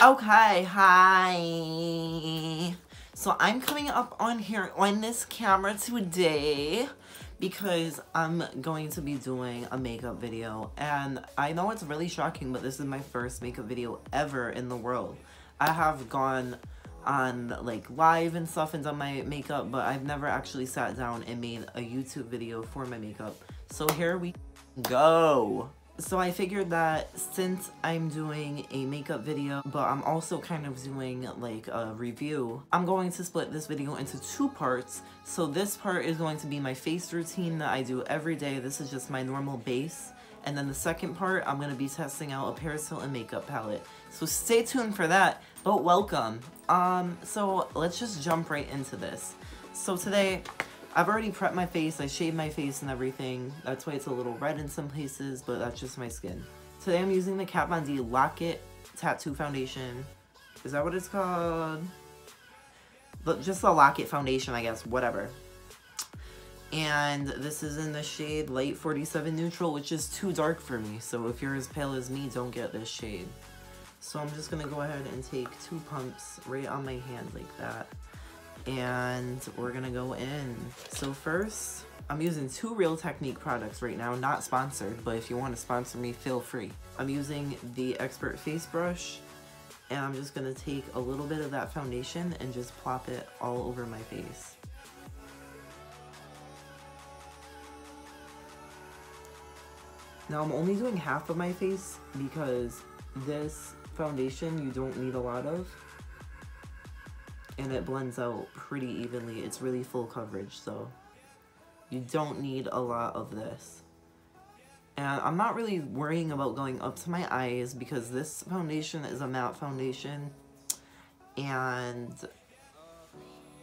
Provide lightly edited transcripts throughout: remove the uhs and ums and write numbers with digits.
Okay, hi. So I'm coming up on here on this camera today because I'm going to be doing a makeup video. And I know it's really shocking, but this is my first makeup video ever in the world. I have gone on like live and stuff and done my makeup, but I've never actually sat down and made a YouTube video for my makeup. So here we go. So I figured that since I'm doing a makeup video, but I'm also kind of doing like a review, I'm going to split this video into two parts. So this part is going to be my face routine that I do every day. This is just my normal base. And then the second part, I'm going to be testing out a pencil and makeup palette. So stay tuned for that, but welcome. So let's just jump right into this. So today, I've already prepped my face, I shaved my face and everything. That's why it's a little red in some places, but that's just my skin. Today I'm using the Kat Von D Lock It Tattoo Foundation. Is that what it's called? But just the Lock It Foundation, I guess, whatever. And this is in the shade Light 47 Neutral, which is too dark for me. So if you're as pale as me, don't get this shade. So I'm just gonna go ahead and take 2 pumps right on my hand like that. And we're gonna go in. So first, I'm using 2 Real Technique products right now, not sponsored, but if you want to sponsor me, feel free. I'm using the Expert Face Brush, and I'm just gonna take a little bit of that foundation and just plop it all over my face. Now I'm only doing half of my face because this foundation you don't need a lot of. And it blends out pretty evenly. It's really full coverage, so you don't need a lot of this. And I'm not really worrying about going up to my eyes because this foundation is a matte foundation. And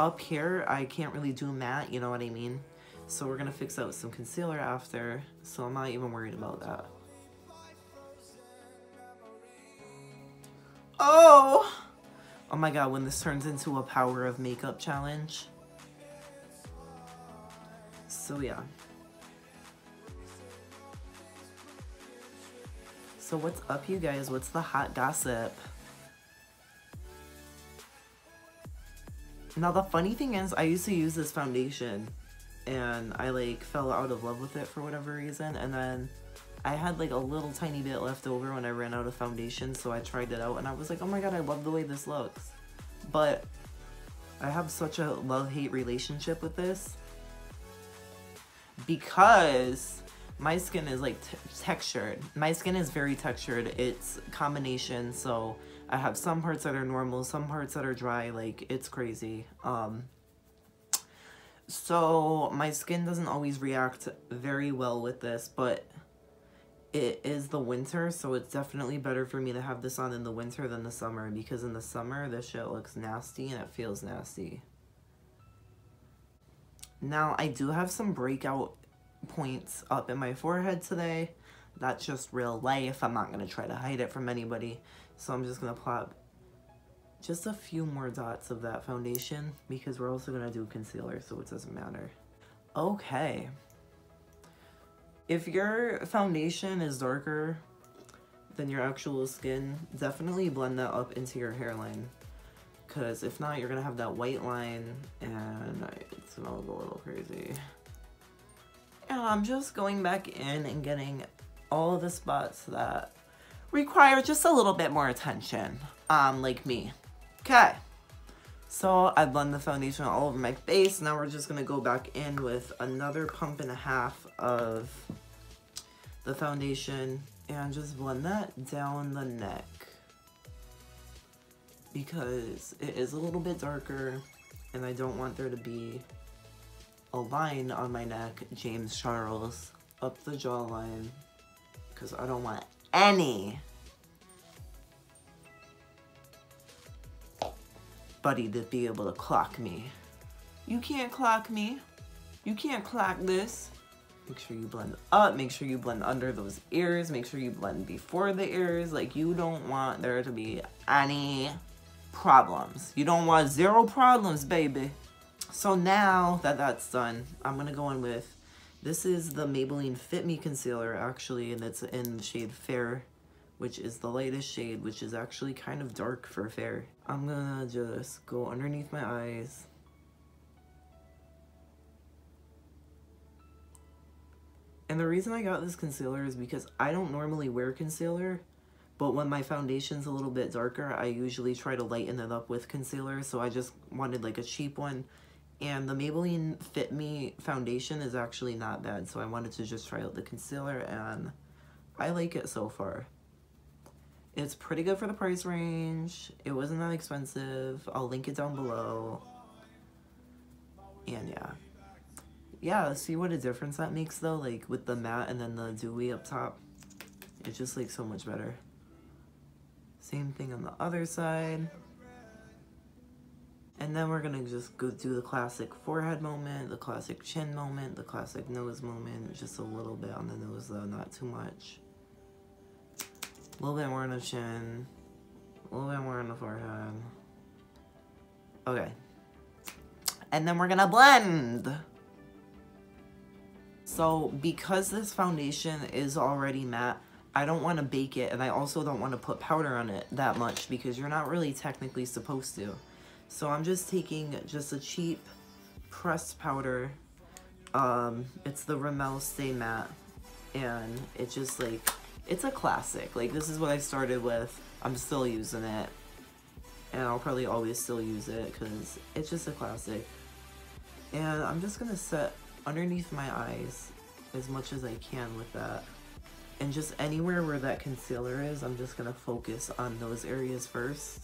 up here, I can't really do matte, you know what I mean? So we're gonna fix out some concealer after, so I'm not even worried about that. Oh! Oh my god, when this turns into a power of makeup challenge. So yeah. So what's up, you guys? What's the hot gossip? Now the funny thing is, I used to use this foundation and I like fell out of love with it for whatever reason, and then I had like a little tiny bit left over when I ran out of foundation, so I tried it out and I was like, oh my god, I love the way this looks. But I have such a love-hate relationship with this because my skin is like textured. My skin is very textured. It's a combination, so I have some parts that are normal, some parts that are dry, like it's crazy. So my skin doesn't always react very well with this, but it is the winter, so it's definitely better for me to have this on in the winter than the summer, because in the summer, this shit looks nasty and it feels nasty. Now, I do have some breakout points up in my forehead today. That's just real life. I'm not going to try to hide it from anybody. So I'm just going to plop just a few more dots of that foundation, because we're also going to do concealer, so it doesn't matter. Okay. If your foundation is darker than your actual skin, definitely blend that up into your hairline. Because if not, you're going to have that white line and it's going to go a little crazy. And I'm just going back in and getting all the spots that require just a little bit more attention. Like me. Okay. So I blend the foundation all over my face. Now we're just going to go back in with another pump and a half of the foundation and just blend that down the neck, because it is a little bit darker and I don't want there to be a line on my neck, James Charles, up the jawline, because I don't want anybody to be able to clock me. You can't clock me. You can't clock this. Make sure you blend up, make sure you blend under those ears, make sure you blend before the ears. Like, you don't want there to be any problems. You don't want 0 problems, baby. So now that that's done, I'm gonna go in with, this is the Maybelline Fit Me Concealer, actually, and it's in the shade Fair which is the lightest shade, which is actually kind of dark for fair. I'm gonna just go underneath my eyes. And the reason I got this concealer is because I don't normally wear concealer, but when my foundation's a little bit darker, I usually try to lighten it up with concealer, so I just wanted like a cheap one. And the Maybelline Fit Me foundation is actually not bad, so I wanted to just try out the concealer, and I like it so far. It's pretty good for the price range. It wasn't that expensive. I'll link it down below. And yeah, see what a difference that makes though, like with the matte and then the dewy up top. It's just like so much better. Same thing on the other side. And then we're gonna just go do the classic forehead moment, the classic chin moment, the classic nose moment, just a little bit on the nose though, not too much. A little bit more on the chin, a little bit more on the forehead. Okay. And then we're gonna blend. So because this foundation is already matte, I don't want to bake it, and I also don't want to put powder on it that much because you're not really technically supposed to. So I'm just taking just a cheap pressed powder. It's the Rimmel Stay Matte, and it's just like, it's a classic. Like, this is what I started with. I'm still using it, and I'll probably always still use it because it's just a classic. And I'm just gonna set underneath my eyes as much as I can with that. And just anywhere where that concealer is, I'm just gonna focus on those areas first,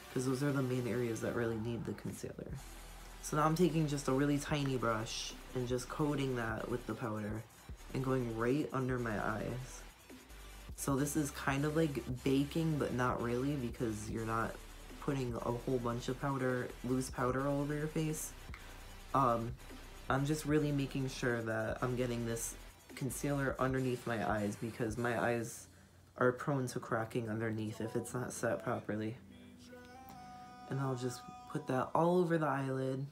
because those are the main areas that really need the concealer. So now I'm taking just a really tiny brush and just coating that with the powder and going right under my eyes. So this is kind of like baking, but not really, because you're not putting a whole bunch of powder, loose powder all over your face. I'm just really making sure that I'm getting this concealer underneath my eyes, because my eyes are prone to cracking underneath if it's not set properly. And I'll just put that all over the eyelid.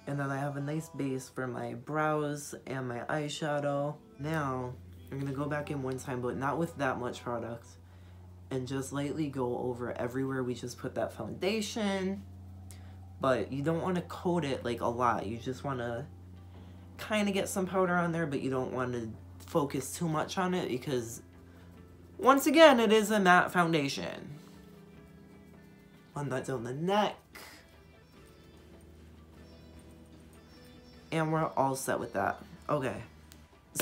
And then I have a nice base for my brows and my eyeshadow. Now, I'm gonna go back in one time, but not with that much product, and just lightly go over everywhere we just put that foundation. But you don't want to coat it like a lot. You just want to kind of get some powder on there, but you don't want to focus too much on it because, once again, it is a matte foundation. Run that down the neck. And we're all set with that. Okay.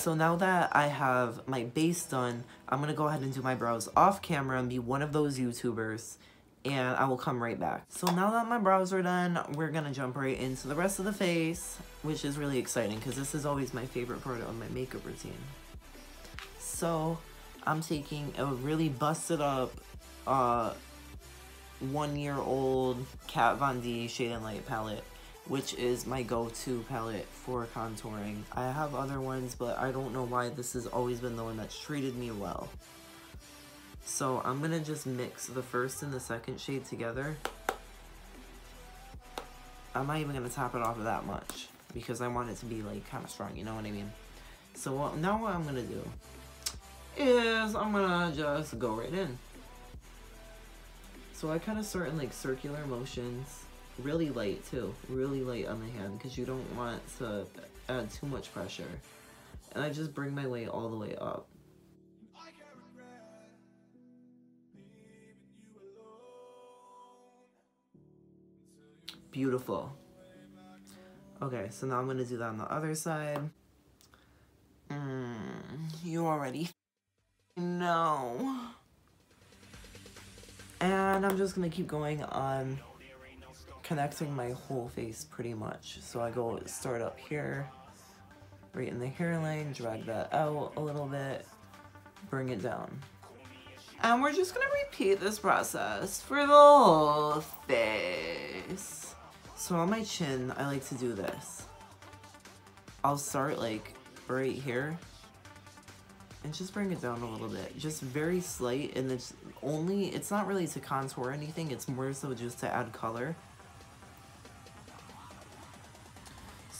So now that I have my base done, I'm going to go ahead and do my brows off camera and be one of those YouTubers. And I will come right back. So now that my brows are done, we're gonna jump right into the rest of the face, which is really exciting because this is always my favorite part of my makeup routine. So I'm taking a really busted up 1-year-old Kat Von D Shade and Light palette, which is my go-to palette for contouring. I have other ones, but I don't know why this has always been the one that's treated me well. So I'm gonna just mix the first and the second shade together. I'm not even gonna top it off that much because I want it to be like kind of strong, you know what I mean? So now what I'm gonna do is I'm gonna just go right in. So I kind of start in like circular motions, really light too, really light on the hand because you don't want to add too much pressure. And I just bring my way all the way up. Beautiful. Okay, so now I'm gonna do that on the other side. You already know. And I'm just gonna keep going on connecting my whole face pretty much. So I go start up here, right in the hairline, drag that out a little bit, bring it down. And we're just gonna repeat this process for the whole face. So on my chin, I like to do this. I'll start like right here and just bring it down a little bit. Just very slight, and it's not really to contour anything, it's more so just to add color.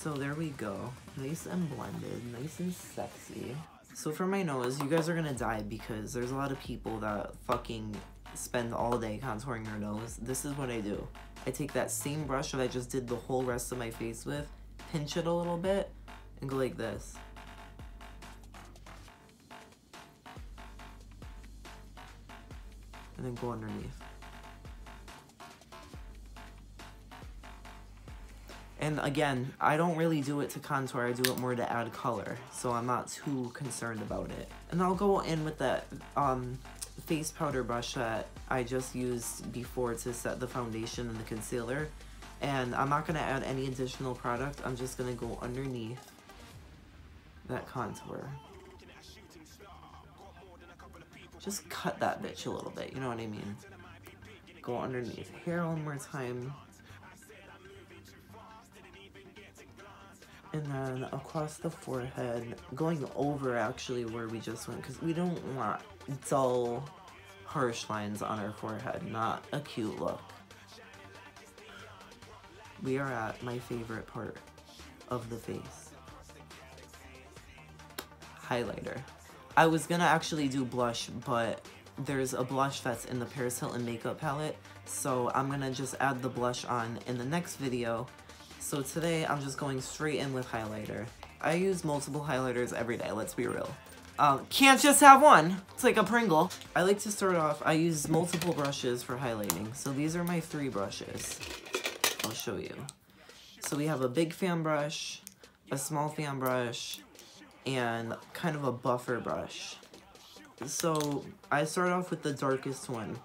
So there we go. Nice and blended, nice and sexy. So for my nose, you guys are gonna die because there's a lot of people that fucking spend all day contouring their nose. This is what I do. I take that same brush that I just did the whole rest of my face with, pinch it a little bit, and go like this. And then go underneath. And again, I don't really do it to contour, I do it more to add color, so I'm not too concerned about it. And I'll go in with that face powder brush that I just used before to set the foundation and the concealer. And I'm not gonna add any additional product, I'm just gonna go underneath that contour. Just cut that bitch a little bit, you know what I mean? Go underneath here one more time. And then across the forehead, going over actually where we just went, because we don't want dull, harsh lines on our forehead, not a cute look. We are at my favorite part of the face. Highlighter. I was gonna actually do blush, but there's a blush that's in the Paris Hilton makeup palette, so I'm gonna just add the blush on in the next video. So today, I'm just going straight in with highlighter. I use multiple highlighters every day, let's be real. Can't just have one. It's like a Pringle. I like to start off, I use multiple brushes for highlighting. So these are my 3 brushes. I'll show you. So we have a big fan brush, a small fan brush, and kind of a buffer brush. So I start off with the darkest one,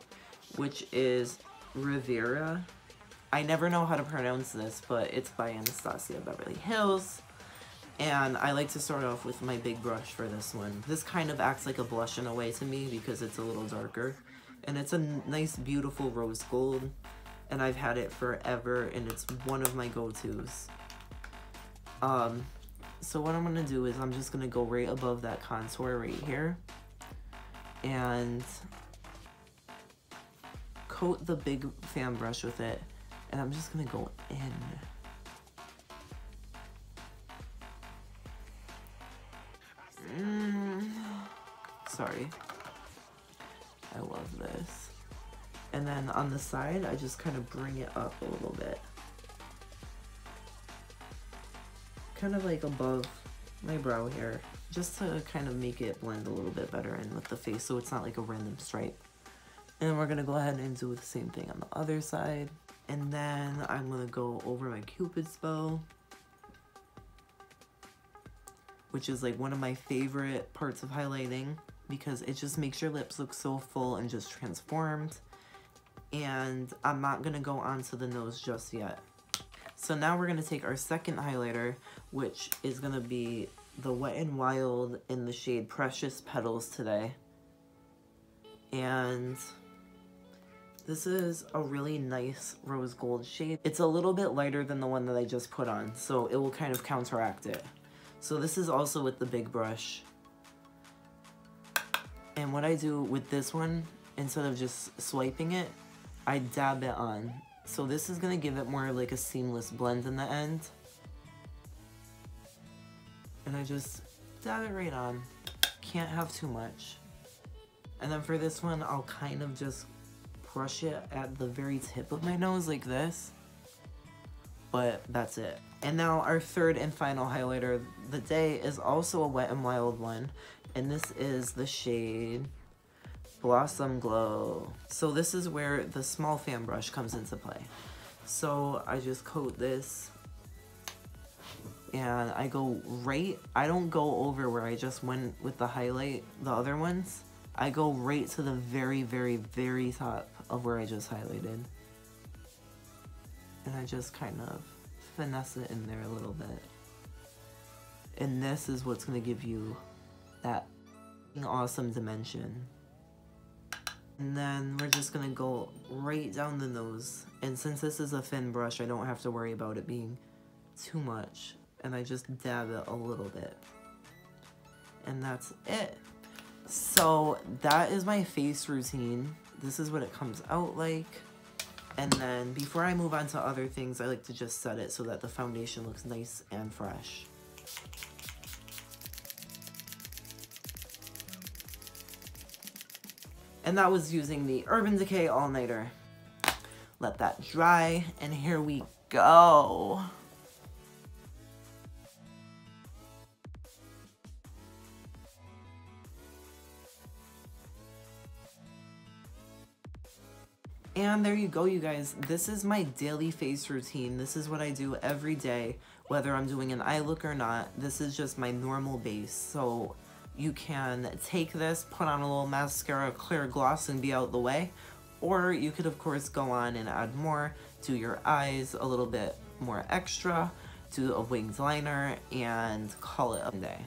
which is Rivera. I never know how to pronounce this, but it's by Anastasia Beverly Hills. And I like to start off with my big brush for this one. This kind of acts like a blush in a way to me because it's a little darker. And it's a nice, beautiful rose gold. And I've had it forever, and it's one of my go-tos. So what I'm going to do is I'm just going to go right above that contour right here. And coat the big fan brush with it. And I'm just gonna go in. Sorry. I love this. And then on the side, I just kind of bring it up a little bit. Kind of like above my brow hair. Just to kind of make it blend a little bit better in with the face so it's not like a random stripe. And then we're gonna go ahead and do the same thing on the other side. And then I'm gonna go over my Cupid's bow, which is like one of my favorite parts of highlighting because it just makes your lips look so full and just transformed. And I'm not gonna go onto the nose just yet. So now we're gonna take our second highlighter, which is gonna be the Wet n Wild in the shade Precious Petals today. And this is a really nice rose gold shade. It's a little bit lighter than the one that I just put on, so it will kind of counteract it. So this is also with the big brush. And what I do with this one, instead of just swiping it, I dab it on. So this is gonna give it more like a seamless blend in the end. And I just dab it right on. Can't have too much. And then for this one, I'll kind of just brush it at the very tip of my nose like this. But that's it. And now our third and final highlighter of the day is also a Wet n Wild one. And this is the shade Blossom Glow. So this is where the small fan brush comes into play. So I just coat this. And I go right, I don't go over where I just went with the highlight, the other ones. I go right to the very, very, very top of where I just highlighted. And I just kind of finesse it in there a little bit. And this is what's gonna give you that awesome dimension. And then we're just gonna go right down the nose. And since this is a thin brush, I don't have to worry about it being too much. And I just dab it a little bit. And that's it. So that is my face routine. This is what it comes out like. And then before I move on to other things, I like to just set it so that the foundation looks nice and fresh. And that was using the Urban Decay All Nighter. Let that dry, and here we go. And there you go, you guys. This is my daily face routine. This is what I do every day, whether I'm doing an eye look or not. This is just my normal base. So you can take this, put on a little mascara, clear gloss, and be out the way. Or you could, of course, go on and add more, do your eyes a little bit more extra, do a winged liner, and call it a day.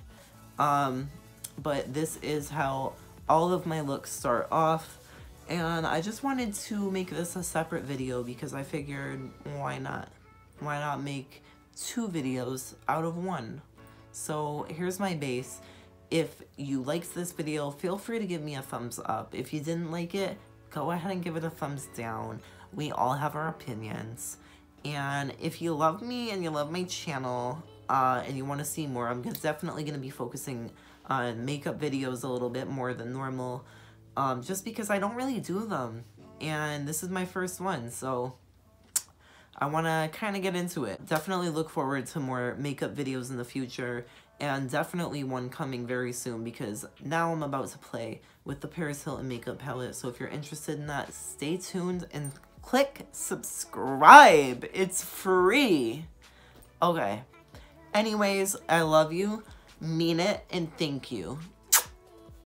But this is how all of my looks start off. And I just wanted to make this a separate video because I figured, why not? Why not make 2 videos out of 1? So here's my base. If you liked this video, feel free to give me a thumbs up. If you didn't like it, go ahead and give it a thumbs down. We all have our opinions. And if you love me and you love my channel and you want to see more, I'm definitely going to be focusing on makeup videos a little bit more than normal. Just because I don't really do them. And this is my first one, so I want to kind of get into it. Definitely look forward to more makeup videos in the future. And definitely one coming very soon because now I'm about to play with the Paris Hilton makeup palette. So if you're interested in that, stay tuned and click subscribe. It's free. Okay. Anyways, I love you, mean it, and thank you.